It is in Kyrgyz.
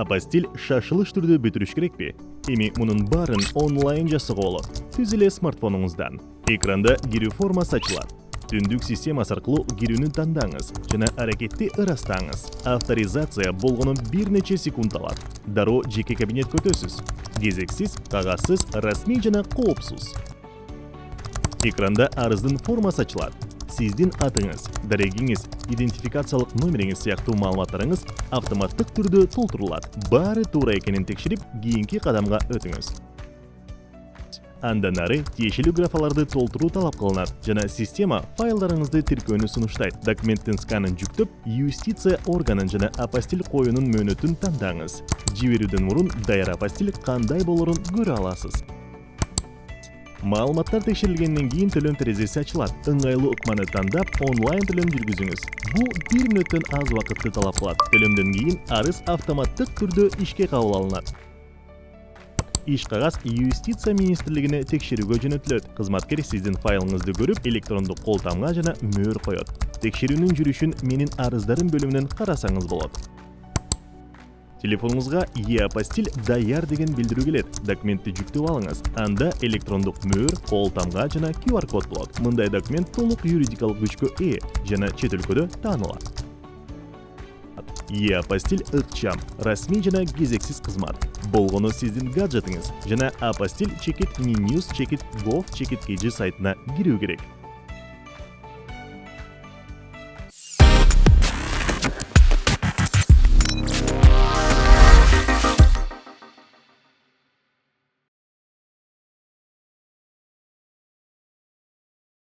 E-Apostille шашылыш түрдө бүтүрүш керекпи? Эми мунун баарын онлайн жасоого болот. Түз эле смартфонуңуздан. Экранда кирүү формасы ачылат. Түндүк системасы аркылуу кирүүнү тандаңыз жана аракетти ырастаңыз. Авторизация болгону бир нече секунд алат. Дароо жеке кабинетке өтөсүз. Кезексиз, кагазсыз, расмий жана коопсуз. Экранда арыздын формасы ачылат. Сиздин атыңыз, дарегиңиз, идентификациялык номериңиз сыяктуу маалыматтарыңыз автоматтык түрдө толтурулат. Баары туура экенин текшерип, кийинки кадамга өтүңүз. Андан ары тиешелүү графаларды толтуруу талап кылынат жана система файлдарыңызды тиркөөнү сунуштайт. Документтин сканын жүктөп, юстиция органын жана апостиль коюунун мөөнөтүн тандаңыз. Жиберүүдөн мурун Даяр апостиль кандай болорун көрө аласыз. Маалыматтар текшерилгенден кийин төлөм терезеси ачылат. Ыңгайлуу ыкманы тандап, онлайн төлөм жүргүзүңүз. Бул 1 мүнөттөн аз убакытты талап кылат. Төлөмдөн кийин арыз автоматтык түрдө ишке кабыл алынат. Иш кагаз юстиция министрлигине текшерүүгө жөнөтүлөт. Кызматкер сиздин файлыңызды көрүп, электрондук кол тамга жана мөөр коёт. Текшерүүнүн жүрүшүн менин арыздарым бөлүмүнөн карасаңыз болот. Телефонуңузга E-Apostille Даяр деген билдирүү келет. Документти жүктөп алыңыз. Анда электрондук мөөр, кол тамга жана QR-код болот. Мындай документ толук юридикалык күчкө ээ жана чет өлкөдө таанылат. E-Apostille ыкчам, расмий жана кезексиз кызмат. Болгону сиздин гаджетиңиз жана apostille.minjust.gov.kg сайтына кирүү керек.